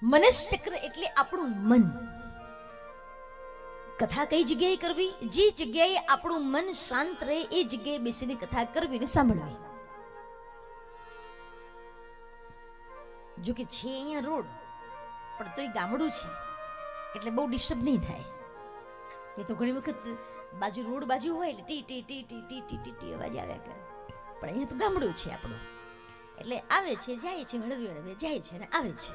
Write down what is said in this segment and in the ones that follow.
મનસ્ચક્ર એટલે આપણું મન. કથા કઈ જગ્યાએ કરવી? જે જગ્યાએ આપણું મન શાંત રહે એ જગ્યાએ બેસીને કથા કરવી ને સાંભળવી. જો કે છે અહીંયા રોડ, પણ તોય ગામડું છે એટલે બહુ ડિસ્ટર્બ નહીં થાય. એ તો ઘણી વખત બાજુ રોડ બાજુ હોય એટલે T T T T T T T T અવાજ આવ્યા કરે. પણ અહીંયા તો ગામડું છે આપણું, એટલે આવે છે જાય છે, હળવે હળવે જાય છે ને આવે છે.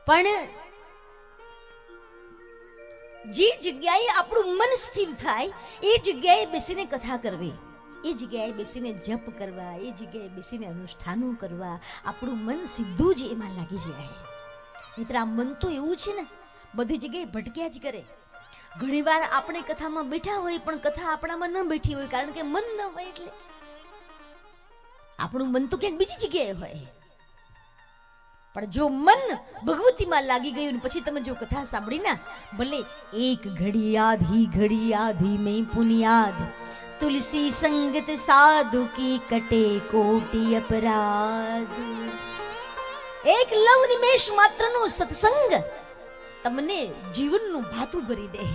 પણ જે જગ્યાએ આપણું મન સ્થિર થાય એ જગ્યાએ બેસીને કથા કરવી, એ જગ્યાએ બેસીને જપ કરવા, એ જગ્યાએ બેસીને અનુષ્ઠાનો કરવા, આપણું મન સીધું જ એમાં લાગી જાય. મિત્ર, આ મન તો એવું છે ને, બધી જગ્યાએ ભટક્યા જ કરે. ઘણીવાર આપણે કથામાં બેઠા હોય પણ કથા આપણામાં ન બેઠી હોય, કારણ કે મન ન હોય. એટલે આપણું મન તો ક્યાંક બીજી જગ્યાએ હોય. પણ જો મન ભગવતીમાં લાગી ગયું પછી તમે જો કથા સાંભળી ના, ભલે એક ઘડી આધી મેં પુનિયાદ, તુલસી સંગત સાધુ કી કટે કોટી અપરાધ. એક લવ નિમેષ માત્રનો સત્સંગ તમને જીવનનું ભાતું ભરી દે,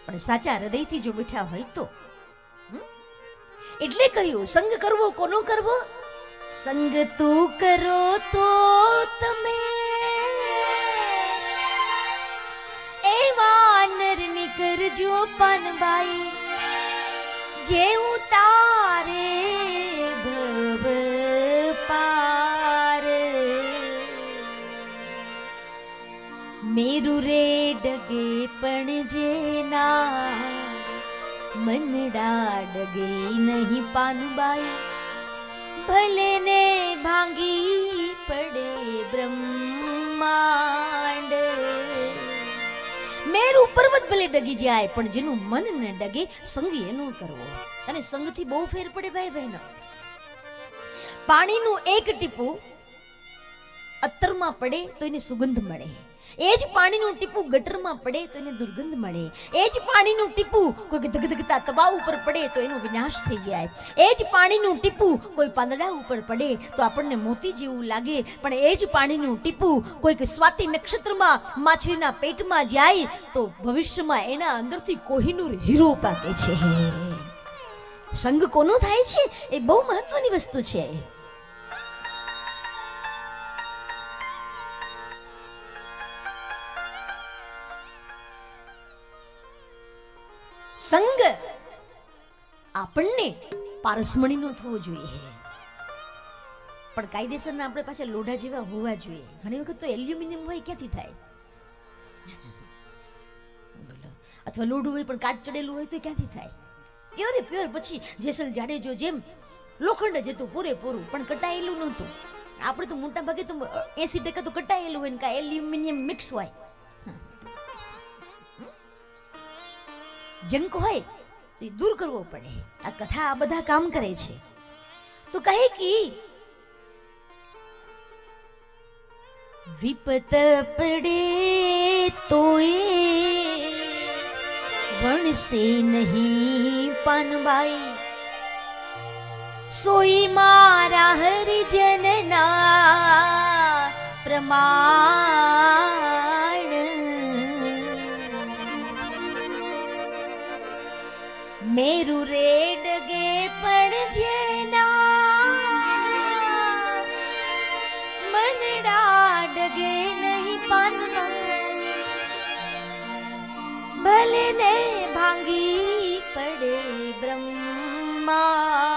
પણ સાચા હૃદયથી જો બેઠા હોય તો. એટલે કહ્યું, સંગ કરવો કોનો કરવો? સંગ તું કરો તો તમે એવા નરની કરજો પાનબાઈ, જે ઉતારે ભવ પાર. મેરુ રે ડગે પણ જેના મનડા ડગે નહીં પાનબાઈ, ભલે ને ભાંગી પડે બ્રહ્માંડ. મેરુ પર્વત ભલે ડગી જાય પણ જેનું મન ન ડગે સંગ એનો કરવો. અને સંગથી બહુ ફેર પડે ભાઈ બહેનો. પાણીનું એક ટીપું અત્તરમાં પડે તો એને સુગંધ મળે, એ જ પાણીનું ટીપું ગટરમાં પડે તો એને દુર્ગંધ મળે, એ જ પાણીનું ટીપું કોઈ ધગધગતા તબા ઉપર પડે તો એનો વિનાશ થઈ જાય, એ જ પાણીનું ટીપું કોઈ પાંદડા ઉપર પડે તો આપણને મોતી જેવું લાગે, પણ એ જ પાણીનું ટીપું કોઈક સ્વાતિ નક્ષત્રમાં માછલીના પેટમાં જાય તો ભવિષ્યમાં એના અંદરથી કોહિનૂર હીરો પાકે છે. સંગ કોનો થાય છે એ બહુ મહત્વની વસ્તુ છે. સંગ આપણને પારસમણીનો થવો જોઈએ, પણ કાયદેસરના આપણે પાછા લોઢા જેવા હોવા જોઈએ. ઘણી વખત તો એલ્યુમિનિયમ હોય ક્યાંથી થાય? અથવા લોઢું હોય પણ કાટ ચડેલું હોય તો ક્યાંથી થાય? Pure pure. પછી જેસલ જાડેજો જેમ લોખંડ જ હતું પૂરેપૂરું, પણ કટાયેલું નહોતું. આપણે તો મોટા ભાગે તો 80% તો કટાયેલું હોય ને કાં એલ્યુમિનિયમ મિક્સ હોય. જંક હોય તો દૂર કરવો પડે. આ કથા આ બધા કામ કરે છે. તો કહે કે વિપત પડે તોય વણસે નહીં પાનબાઈ, સોઈ મારા હરિજનના પ્રમાણ. મેરુ રે ડગે પણ જેના મનડા ડગે નહીં પાનમાં, ભલે ને ભાંગી પડે બ્રહ્મા.